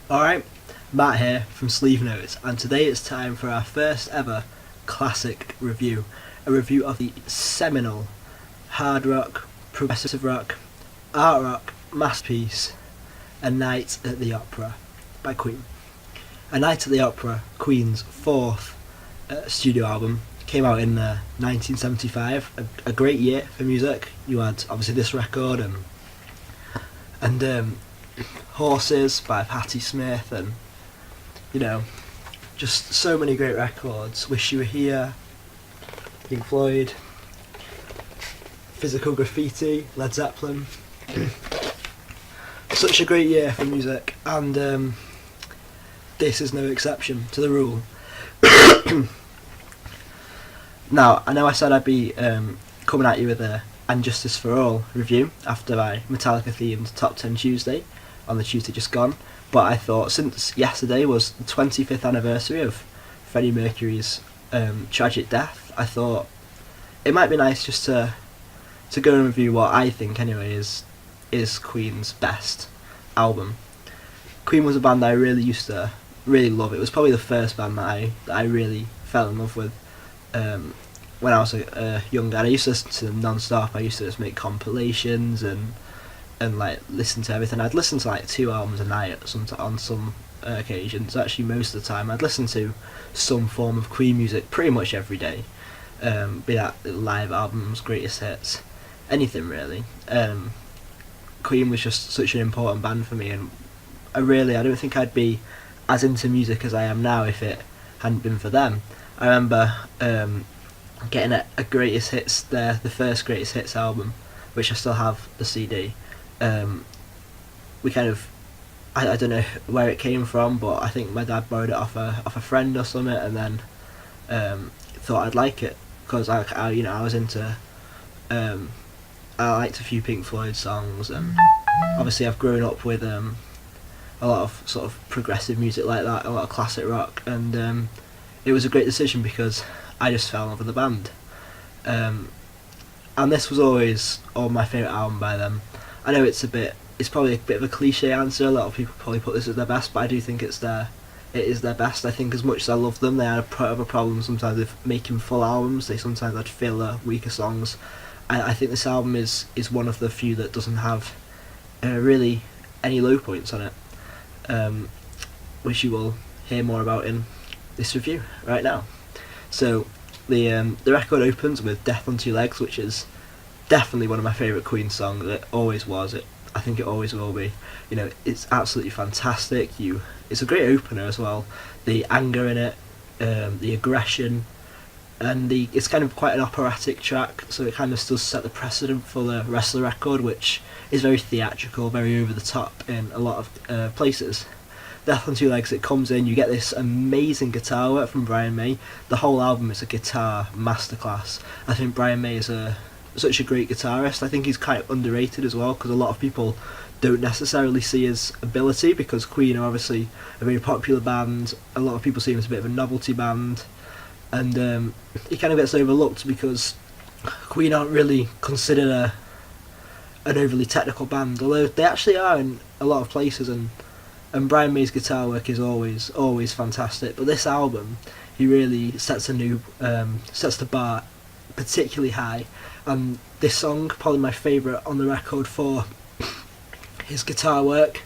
Alright, Matt here from Sleeve Notes, and today it's time for our first ever classic review. A review of the seminal hard rock, progressive rock, art rock masterpiece, A Night at the Opera by Queen. A Night at the Opera, Queen's fourth studio album, came out in 1975, a great year for music. You had obviously this record and Horses by Patti Smith, and just so many great records. Wish You Were Here, Pink Floyd, Physical Graffiti, Led Zeppelin. Such a great year for music, and this is no exception to the rule. Now, I know I said I'd be coming at you with a And Justice for All review after my Metallica themed Top 10 Tuesday on the Tuesday just gone, but I thought since yesterday was the 25th anniversary of Freddie Mercury's tragic death, I thought it might be nice just to go and review what I think anyway is Queen's best album. Queen was a band that I really used to really love. It was probably the first band that I really fell in love with when I was a young guy. I used to listen to them non-stop. I used to just make compilations and like listen to everything. I'd listen to like 2 albums a night on some occasions. Actually, most of the time I'd listen to some form of Queen music pretty much every day, be that live albums, greatest hits, anything really. Queen was just such an important band for me, and I don't think I'd be as into music as I am now if it hadn't been for them. I remember getting a greatest hits, the first greatest hits album, which I still have the CD. We kind of, I don't know where it came from, but I think my dad borrowed it off a friend or something, and then thought I'd like it because I was into, I liked a few Pink Floyd songs, and obviously I've grown up with a lot of sort of progressive music like that, a lot of classic rock, and it was a great decision because I just fell in love with the band. And this was always my favourite album by them. I know it's probably a bit of a cliche answer. A lot of people probably put this as their best, but I do think it is their best. I think as much as I love them, they had a problem sometimes with making full albums. They sometimes had filler, weaker songs. I think this album is one of the few that doesn't have really any low points on it, which you will hear more about in this review right now. So the record opens with Death on Two Legs, which is definitely one of my favourite Queen songs. It always was. I think it always will be. It's absolutely fantastic. It's a great opener as well. The anger in it, the aggression, and it's kind of quite an operatic track, so it kind of still set the precedent for the rest of the record, which is very theatrical, very over the top in a lot of places. Death on Two Legs, it comes in, you get this amazing guitar work from Brian May. The whole album is a guitar masterclass. I think Brian May is such a great guitarist. I think he's quite underrated as well, because a lot of people don't necessarily see his ability, because Queen are obviously a very popular band. A lot of people see him as a bit of a novelty band, and he kind of gets overlooked because Queen aren't really considered an overly technical band, although they actually are in a lot of places, and Brian May's guitar work is always fantastic. But this album, he really sets the bar particularly high, and this song, probably my favourite on the record for his guitar work.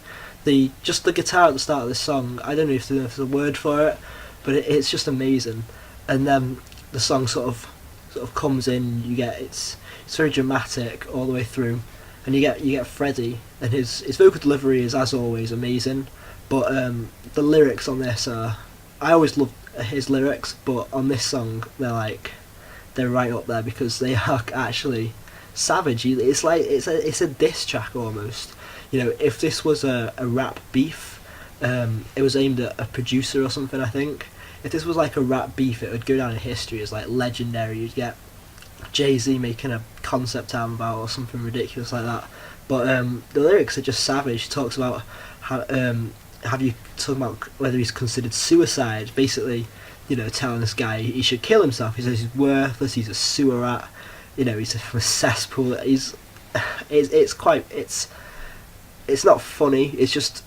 Just the guitar at the start of this song, I don't know if there's a word for it, but it's just amazing. And then the song sort of comes in. It's very dramatic all the way through, and you get Freddie, and his vocal delivery is, as always, amazing. But the lyrics on this I always loved his lyrics, but on this song they're right up there because they are actually savage. It's like it's a diss track almost. If this was a rap beef, it was aimed at a producer or something, I think. If this was like a rap beef, it would go down in history as like legendary. You'd get Jay-Z making a concept album about or something ridiculous like that. But the lyrics are just savage. He talks about talking about whether he's considered suicide, basically, telling this guy he should kill himself. He says he's worthless, he's a sewer rat, he's a cesspool. It's not funny. It's just,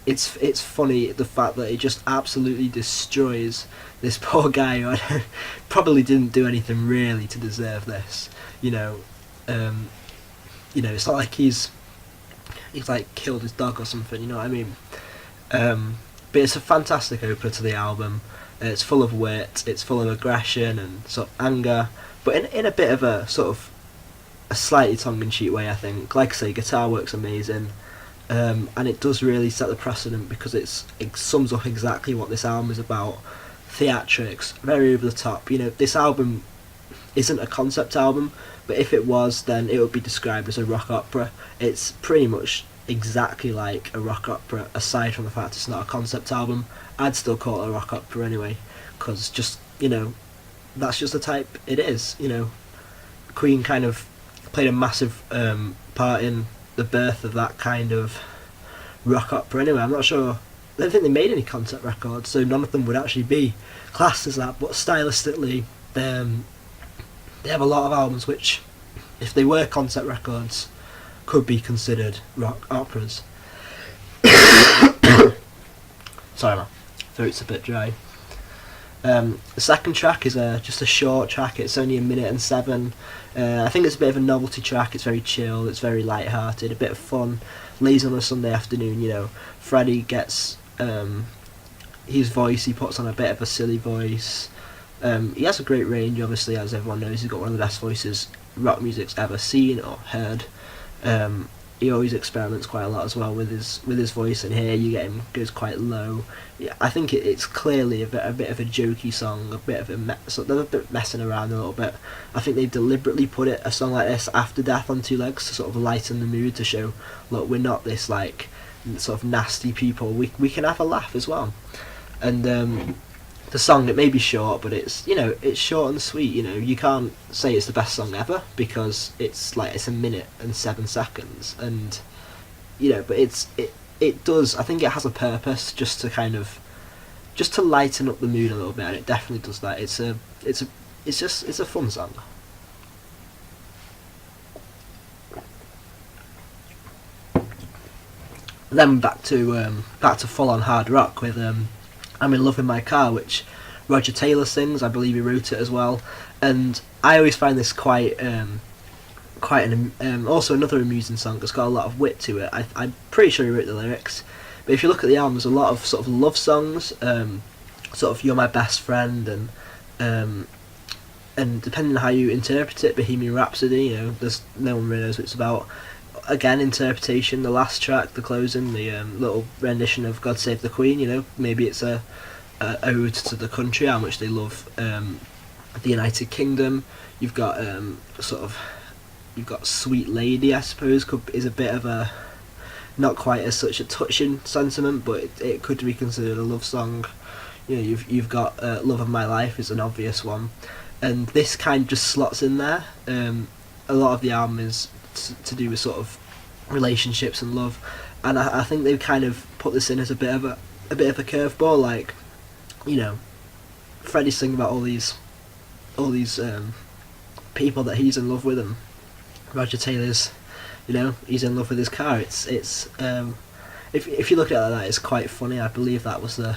it's funny the fact that it just absolutely destroys this poor guy who probably didn't do anything really to deserve this. You know, um, it's not like he's like killed his dog or something. You know what I mean? But it's a fantastic opener to the album. It's full of wit. It's full of aggression and sort of anger, but in a bit of a sort of a slightly tongue-in-cheek way. I think, like I say, guitar work's amazing. And it does really set the precedent because it sums up exactly what this album is about. Theatrics, very over the top. This album isn't a concept album, but if it was, then it would be described as a rock opera. It's pretty much exactly like a rock opera, aside from the fact it's not a concept album. I'd still call it a rock opera anyway, because that's just the type it is. Queen kind of played a massive part in the birth of that kind of rock opera anyway. I'm not sure, I don't think they made any concept records, so none of them would actually be classed as that, but stylistically they have a lot of albums which, if they were concept records, could be considered rock operas. Sorry, my throat's a bit dry. The second track is just a short track. It's only 1:07. I think it's a bit of a novelty track. It's very chill. It's very light-hearted. A bit of fun. Lazy on a Sunday afternoon. Freddie gets his voice. He puts on a bit of a silly voice. He has a great range. Obviously, as everyone knows, he's got one of the best voices rock music's ever seen or heard. He always experiments quite a lot as well with his voice, and here you get him goes quite low. Yeah, I think it's clearly a bit of a jokey song, a bit of they're a bit messing around a little bit. I think they deliberately put a song like this after Death on Two Legs to sort of lighten the mood, to show, look, we're not this like sort of nasty people. We can have a laugh as well. And the song, it may be short, but it's short and sweet. You can't say it's the best song ever because it's 1:07, and but it does. I think it has a purpose, just to lighten up the mood a little bit, and it definitely does that. It's a fun song. Then back to full on hard rock with I'm in Love in My Car, which Roger Taylor sings. I believe he wrote it as well, and I always find this quite also another amusing song. It's got a lot of wit to it. I'm pretty sure he wrote the lyrics, but if you look at the album, there's a lot of sort of love songs, sort of You're My Best Friend, and depending on how you interpret it, Bohemian Rhapsody. There's no one really knows what it's about. Again, interpretation. The last track, the closing, the little rendition of God Save the Queen. Maybe it's a ode to the country, how much they love the United Kingdom. You've got you've got Sweet Lady, I suppose, is a bit of a, not quite as such a touching sentiment, but it could be considered a love song. You've got Love of My Life is an obvious one, and this kind of just slots in there. A lot of the album is to do with sort of relationships and love, and I think they've kind of put this in as a bit of a curveball. Like, Freddie's singing about all these people that he's in love with, and Roger Taylor's, he's in love with his car. It's if you look at it like that, it's quite funny. I believe that was the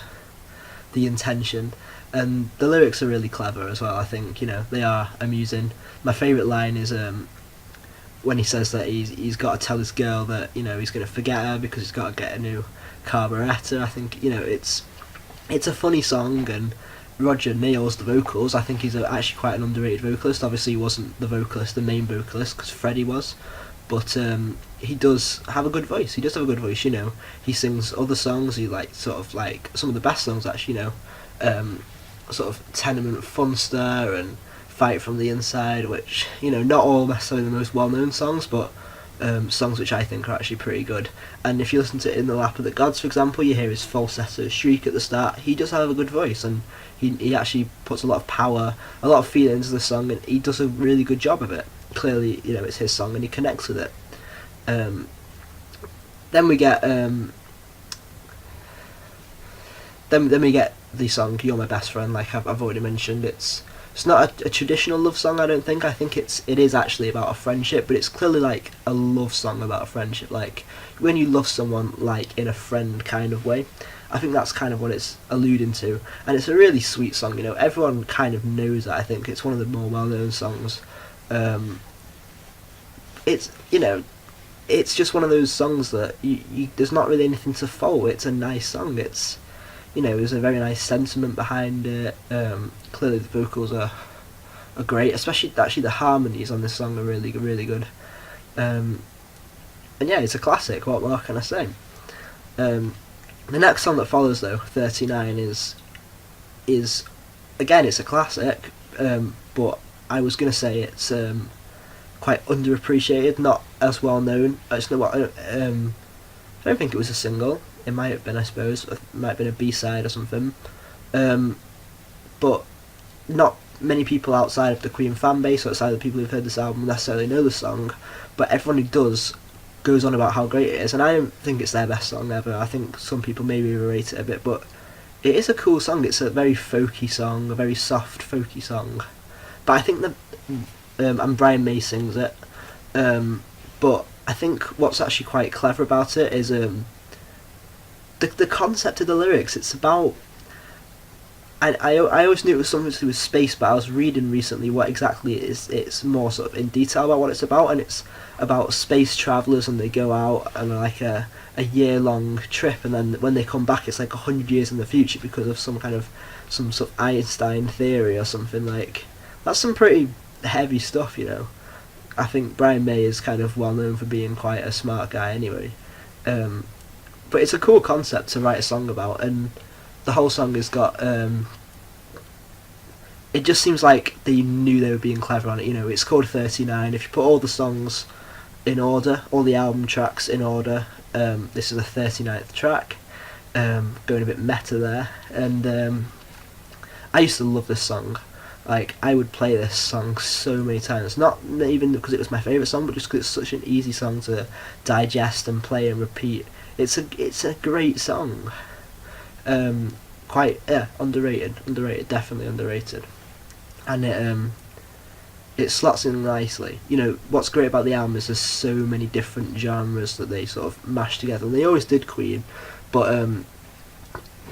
intention, and the lyrics are really clever as well. I think they are amusing. My favourite line is when he says that he's got to tell his girl that he's going to forget her because he's got to get a new carburettor. I think it's a funny song, and Roger nails the vocals. I think he's actually quite an underrated vocalist. Obviously he wasn't the main vocalist, because Freddie was, but he does have a good voice. He does have a good voice. He sings other songs. He sort of some of the best songs actually. Sort of Tenement Funster and Fight from the Inside, which not all necessarily the most well-known songs, but songs which I think are actually pretty good. And if you listen to In the Lap of the Gods, for example, you hear his falsetto shriek at the start. He does have a good voice, and he actually puts a lot of power, a lot of feeling into the song, and he does a really good job of it. Clearly, it's his song and he connects with it. Then we get then we get the song You're My Best Friend. Like I've already mentioned, it's it's not a traditional love song. I don't think. I think it is actually about a friendship, but it's clearly like a love song about a friendship. Like when you love someone like in a friend kind of way. I think that's kind of what it's alluding to, and it's a really sweet song. You know, everyone kind of knows it. I think it's one of the more well-known songs. It's it's just one of those songs that there's not really anything to fault. It's a nice song. It's there's a very nice sentiment behind it. Clearly the vocals are great, especially actually the harmonies on this song are really good. And yeah, it's a classic. What more can I say? The next song that follows though, 39, is again, it's a classic, but I was gonna say it's quite underappreciated, not as well known. It's not what I don't think it was a single. It might have been, I suppose. It might have been a B-side or something. But not many people outside of the Queen fan base, outside of the people who've heard this album, necessarily know the song. But everyone who does goes on about how great it is, and I don't think it's their best song ever. I think some people maybe overrate it a bit, but it is a cool song. It's a very folky song, a very soft folky song. But I think that and Brian May sings it. But I think what's actually quite clever about it is the concept of the lyrics. It's about I always knew it was something to do with space, but I was reading recently what exactly it is. It's more sort of in detail about what it's about, and it's about space travellers, and they go out on like a year-long trip, and then when they come back it's like 100 years in the future because of some sort of Einstein theory or something. Like, that's some pretty heavy stuff, I think Brian May is kind of well known for being quite a smart guy anyway. But it's a cool concept to write a song about, and the whole song has got it just seems like they knew they were being clever on it. It's called 39. If you put all the songs in order, all the album tracks in order, this is the 39th track. Going a bit meta there, and I used to love this song. Like, I would play this song so many times, not even because it was my favourite song, but just because it's such an easy song to digest and play and repeat. It's a great song. Quite underrated, definitely underrated, and it slots in nicely. What's great about the album is there's so many different genres that they sort of mash together, and they always did Queen, but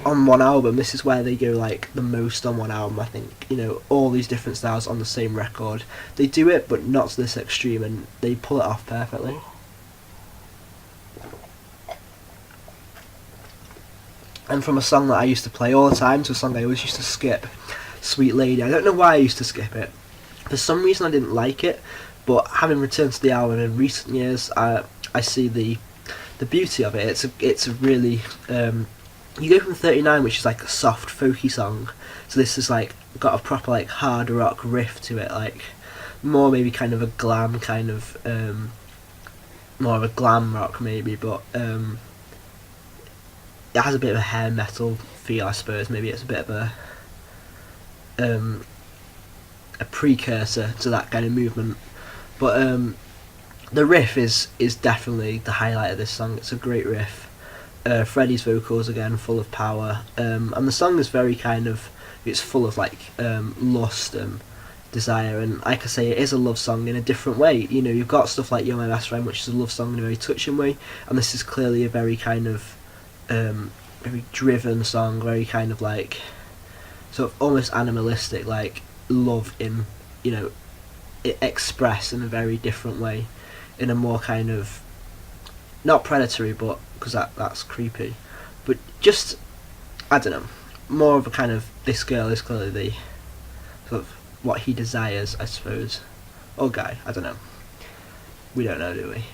on one album, this is where they go like the most on one album, I think. All these different styles on the same record. They do it, but not to this extreme, and they pull it off perfectly. And from a song that I used to play all the time to a song I always used to skip, Sweet Lady. I don't know why I used to skip it. For some reason I didn't like it, but having returned to the album in recent years, I see the beauty of it. It's a really you go from 39, which is like a soft folky song, so this is like got a proper like hard rock riff to it, like more maybe kind of a glam kind of more of a glam rock maybe, but it has a bit of a hair metal feel, I suppose. Maybe it's a bit of a precursor to that kind of movement, but the riff is definitely the highlight of this song. It's a great riff. Freddie's vocals again, full of power, and the song is very it's full of like lust and desire, and like I say, it is a love song in a different way. You've got stuff like You're My Best Friend, which is a love song in a very touching way, and this is clearly a very very driven song, very like sort of almost animalistic, like love in it expressed in a very different way, in a more not predatory, but because that's creepy, but just, I don't know, more of a this girl is clearly the sort of what he desires, I suppose, or guy, I don't know, we don't know, do we?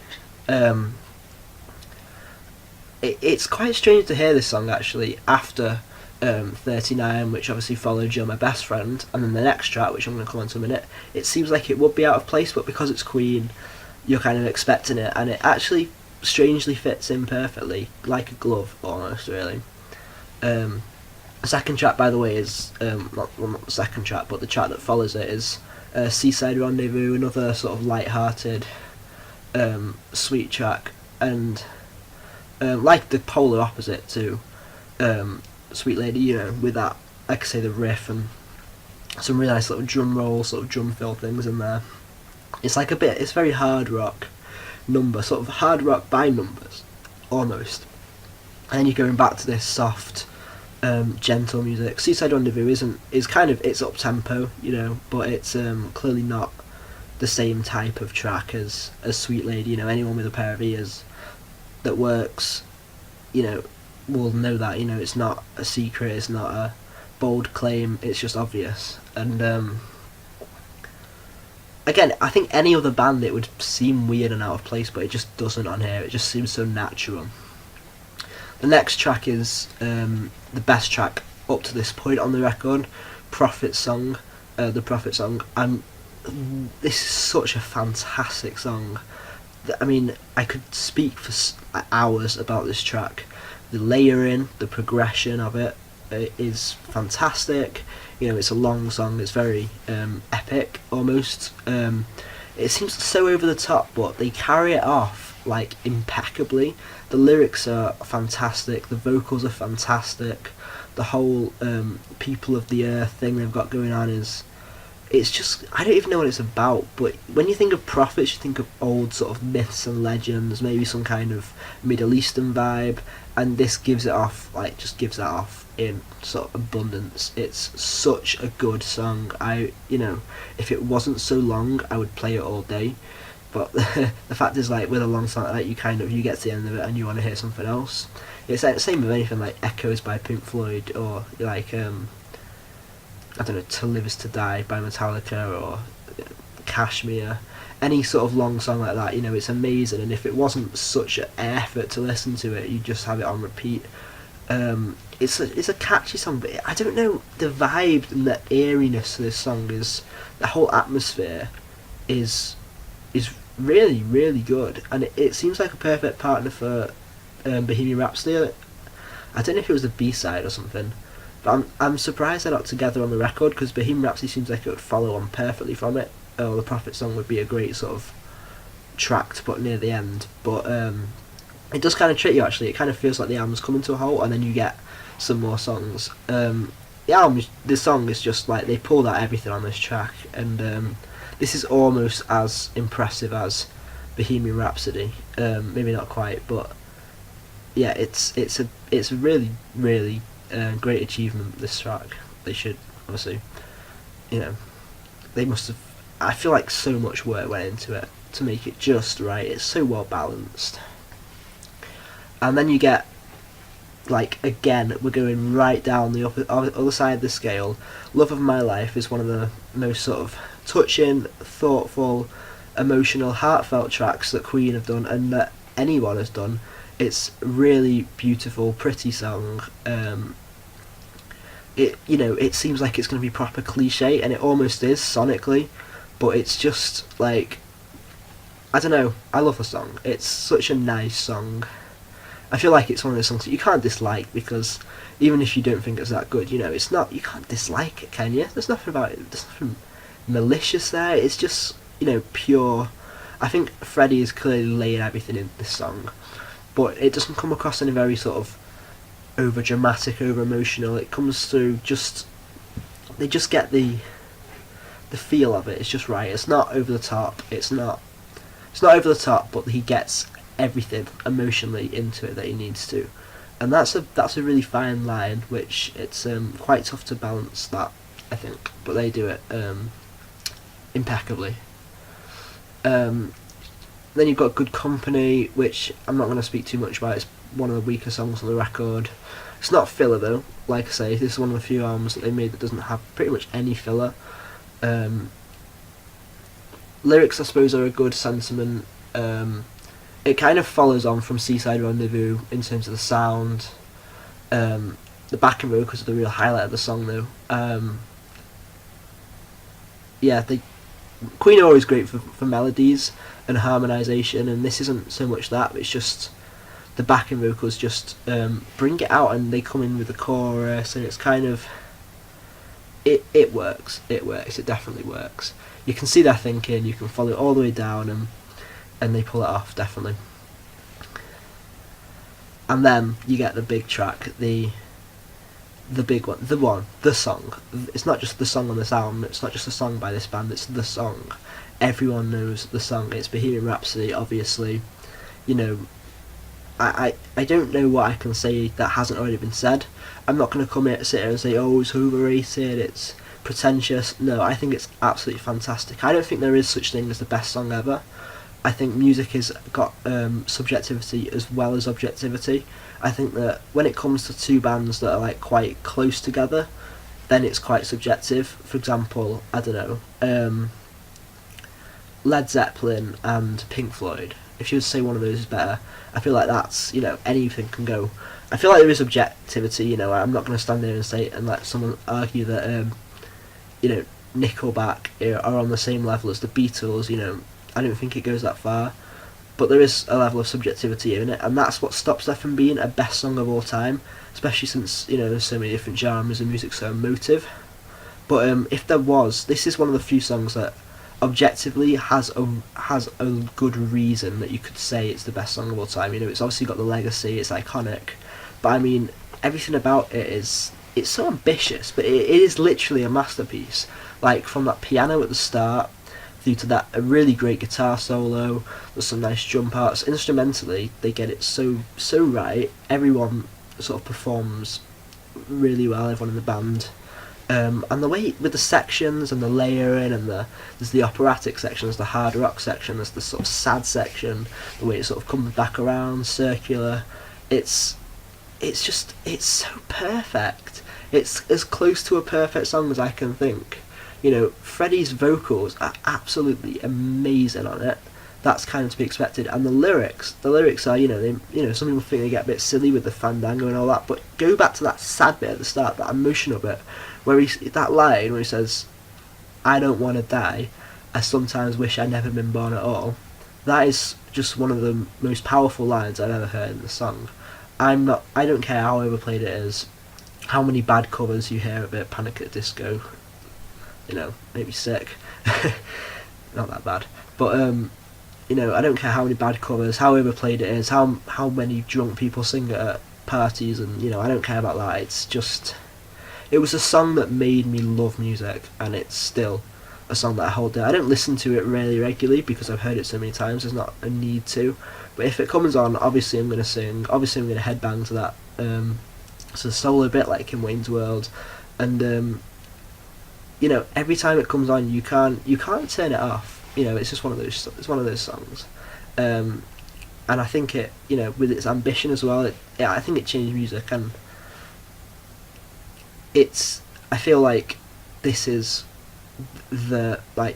It's quite strange to hear this song actually after 39, which obviously followed You're My Best Friend, and then the next track, which I'm going to come on to in a minute. It seems like it would be out of place, but because it's Queen, you're kind of expecting it, and it actually strangely fits in perfectly, like a glove almost, really. The second track, by the way, is not the second track, but the track that follows it is Seaside Rendezvous, another sort of light-hearted sweet track, and like the polar opposite to Sweet Lady, with that, like I say, the riff and some really nice little drum roll, sort of drum fill things in there. It's like it's very hard rock number, sort of hard rock by numbers, almost. And then you're going back to this soft, gentle music. Seaside Rendezvous is kind of, it's up tempo, but it's clearly not the same type of track as Sweet Lady. Anyone with a pair of ears that works, will know that. It's not a secret, it's not a bold claim, it's just obvious. And again, I think any other band it would seem weird and out of place, but it just doesn't on here. It just seems so natural. The next track is the best track up to this point on the record, Prophet Song, the Prophet Song. And this is such a fantastic song. I mean, I could speak for hours about this track. The layering, the progression of it is fantastic. It's a long song. It's very epic, almost. It seems so over the top, but they carry it off like impeccably. The lyrics are fantastic. The vocals are fantastic. The whole people of the earth thing they've got going on it's just, I don't even know what it's about, but when you think of prophets, you think of old sort of myths and legends, maybe some kind of Middle Eastern vibe, and this gives it off, just gives that off in sort of abundance. It's such a good song. If it wasn't so long, I would play it all day, but the fact is, with a long song like that, you get to the end of it and you want to hear something else. It's the same with anything like Echoes by Pink Floyd, or I don't know, To Live Is To Die by Metallica, or Kashmir. Any sort of long song like that, it's amazing, and if it wasn't such an effort to listen to it, you just have it on repeat. It's a catchy song, but I don't know, the vibe and the eeriness of this song the whole atmosphere is really, really good, and it seems like a perfect partner for Bohemian Rhapsody. I don't know if it was the B-side or something, but I'm surprised they're not together on the record, because Bohemian Rhapsody seems like it would follow on perfectly from it. The Prophet Song would be a great sort of track to put near the end, but it does kind of trick you actually. It kind of feels like the album's coming to a halt, and then you get some more songs. The song is just like, they pulled out everything on this track, and this is almost as impressive as Bohemian Rhapsody. Maybe not quite, but yeah, it's a really, really great achievement, this track. They should, obviously, they must have, I feel like so much work went into it to make it just right. It's so well balanced. And then you get, again, we're going right down the other side of the scale. Love of My Life is one of the most sort of touching, thoughtful, emotional, heartfelt tracks that Queen have done, and that anyone has done. It's really beautiful, pretty song. It seems like it's going to be proper cliche, and it almost is sonically, but it's just I don't know, I love the song. It's such a nice song. I feel like it's one of those songs that you can't dislike, because even if you don't think it's that good, it's not, you can't dislike it, can you? There's nothing about it, there's nothing malicious there. It's just, pure. I think Freddie is clearly laying everything in this song, but it doesn't come across in a very sort of over dramatic, over emotional. It comes through they just get the feel of it. It's just right. It's not over the top. It's not over the top, but he gets everything emotionally into it that he needs to, and that's a really fine line, which it's quite tough to balance that, I think, but they do it impeccably. Then you've got Good Company, which I'm not going to speak too much about. It's one of the weaker songs on the record. It's not filler though. Like I say, this is one of the few albums that they made that doesn't have pretty much any filler. Lyrics, I suppose, are a good sentiment. It kind of follows on from Seaside Rendezvous in terms of the sound. The backing vocals are the real highlight of the song though. Queen are always great for melodies and harmonisation, and this isn't so much that, but it's just the backing vocals just bring it out, and they come in with the chorus, and it's kind of, it works, it definitely works. You can see their thinking, you can follow it all the way down, and they pull it off, definitely. And then you get the big track, the the big one, the song. It's not just the song on this album. It's not just a song by this band. It's the song. Everyone knows the song. It's Bohemian Rhapsody, obviously. You know, I don't know what I can say that hasn't already been said. I'm not going to come here, sit here and say, oh, it's overrated, it's pretentious. No, I think it's absolutely fantastic. I don't think there is such thing as the best song ever. I think music has got subjectivity as well as objectivity. I think that when it comes to two bands that are like quite close together, then it's quite subjective. For example, I don't know, Led Zeppelin and Pink Floyd. If you would say one of those is better, I feel like that's, you know, anything can go. I feel like there is objectivity, you know. I'm not going to stand there and say and let someone argue that, you know, Nickelback are on the same level as the Beatles. You know, I don't think it goes that far, but there is a level of subjectivity in it, and that's what stops that from being a best song of all time. Especially since, you know, there's so many different genres and music so emotive. But if there was, this is one of the few songs that objectively has a good reason that you could say it's the best song of all time. You know, it's obviously got the legacy, it's iconic, but I mean, everything about it is, it's so ambitious, but it is literally a masterpiece. Like, from that piano at the start through to that a really great guitar solo, there's some nice drum parts. Instrumentally, they get it so right. Everyone sort of performs really well, everyone in the band. And the way with the sections and the layering and there's the operatic section, there's the hard rock section, there's the sort of sad section, the way it sort of comes back around, circular. It's so perfect. It's as close to a perfect song as I can think. You know, Freddie's vocals are absolutely amazing on it. That's kind of to be expected. And the lyrics are, you know, some people think they get a bit silly with the fandango and all that, but go back to that sad bit at the start, that emotional bit, where that line where he says, "I don't want to die, I sometimes wish I'd never been born at all." That is just one of the most powerful lines I've ever heard in the song. I don't care how overplayed it is, how many bad covers you hear of it, Panic at the Disco, you know, maybe sick. Not that bad. But you know, I don't care how many bad covers, how overplayed it is, how many drunk people sing it at parties, and you know, I don't care about that. It's just, it was a song that made me love music, and it's still a song that I hold dear. I don't listen to it really regularly because I've heard it so many times. There's not a need to, but if it comes on, obviously I'm going to sing. Obviously I'm going to headbang to that. It's a solo bit like in Wayne's World, and you know, every time it comes on, you can't turn it off. You know, it's just one of those songs, and I think it, you know, with its ambition as well, I think it changed music, and I feel like this is they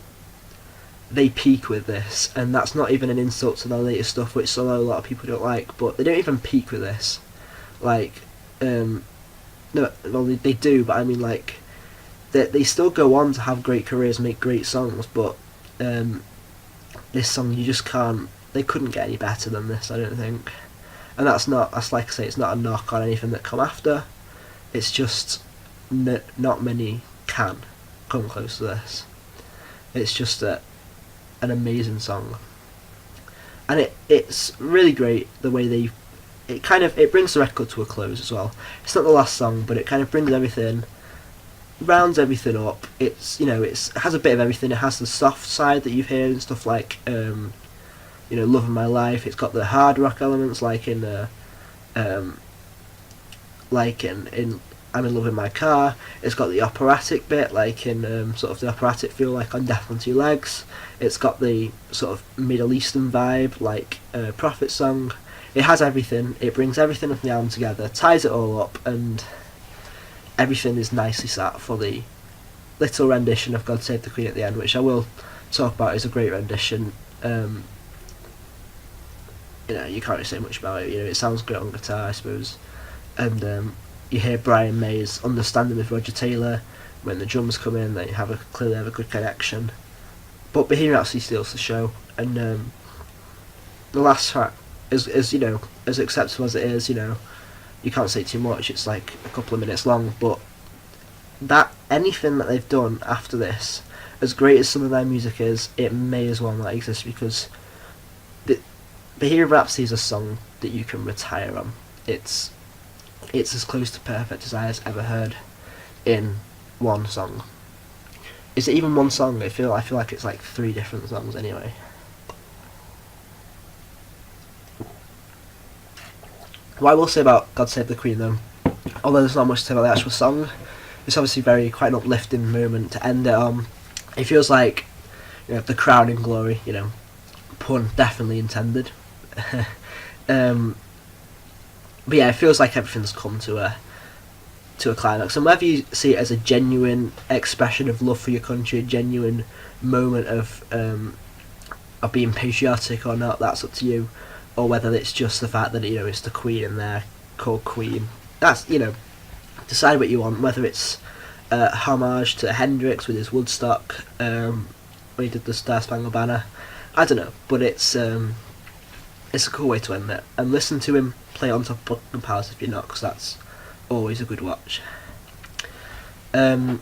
peak with this, and that's not even an insult to their latest stuff, which a lot of people don't like, but they don't even peak with this. Like, no, well, they do, but I mean, like, they still go on to have great careers, make great songs, but this song, you just can't, they couldn't get any better than this, I don't think. And that's like I say, it's not a knock on anything that come after, it's just not many can come close to this. It's just an amazing song, and it's really great the way it brings the record to a close as well. It's not the last song, but it kind of brings everything, rounds everything up. It's, you know, it has a bit of everything. It has the soft side that you hear and stuff like, you know, Love of My Life. It's got the hard rock elements like in I'm in Love in My Car. It's got the operatic bit like in sort of the operatic feel like on Death on Two Legs. It's got the sort of Middle Eastern vibe like Prophet Song. It has everything. It brings everything of the album together, ties it all up, and everything is nicely sat for the little rendition of God Save the Queen at the end, which I will talk about. Is a great rendition. You know, you can't really say much about it. You know, it sounds great on guitar, I suppose, and you hear Brian May's understanding with Roger Taylor when the drums come in. They clearly have a good connection. But Bohemian Rhapsody steals the show, and the last track is, you know, as acceptable as it is, you know, you can't say too much. It's like a couple of minutes long, but anything that they've done after this, as great as some of their music is, it may as well not exist, because Bohemian Rhapsody is a song that you can retire on. It's it's as close to perfect as I has ever heard in one song. Is it even one song? I feel like it's like 3 different songs anyway. What I will say about God Save the Queen though, although there's not much to say about the actual song, it's obviously quite an uplifting moment to end it on. It feels like, the crowning glory, pun definitely intended. But yeah, it feels like everything's come to a climax, and whether you see it as a genuine expression of love for your country, a genuine moment of being patriotic or not, that's up to you. Or whether it's just the fact that it's the Queen and they're called Queen. That's decide what you want. Whether it's homage to Hendrix with his Woodstock when he did the Star Spangled Banner, I don't know, but it's a cool way to end it. And listen to him play on top of Buckingham Palace if you're not, because that's always a good watch. I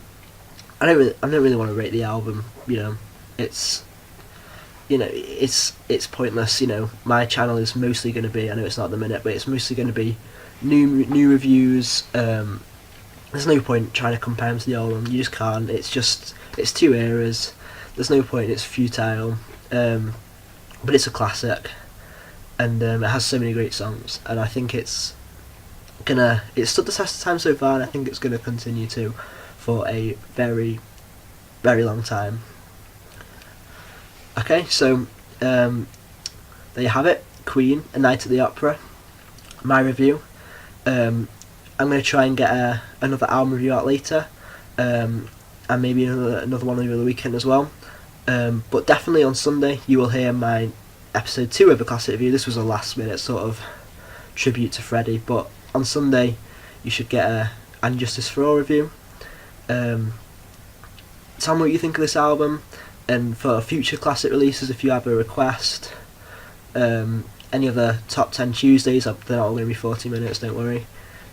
don't really want to rate the album. It's it's pointless. My channel is mostly going to be, I know it's not at the minute, but it's mostly going to be new reviews. There's no point trying to compare them to the old one. You just can't. It's 2 eras. There's no point. It's futile. But it's a classic, and it has so many great songs. And I think it's stood the test of time so far, and I think it's gonna continue to for a very, very long time. Okay, so there you have it. Queen, A Night at the Opera. My review. I'm going to try and get another album review out later, and maybe another one over the weekend as well. But definitely on Sunday you will hear my episode 2 of the classic review. This was a last minute sort of tribute to Freddie, but on Sunday you should get a And Justice for All review. Tell me what you think of this album, and for future classic releases if you have a request. Any other top 10 Tuesdays, they're not all going to be 40 minutes, don't worry.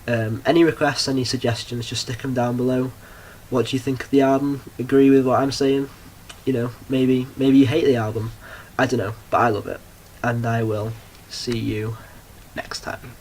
Any requests, any suggestions, just stick them down below. What do you think of the album? Agree with what I'm saying? Maybe you hate the album. I don't know, but I love it. And I will see you next time.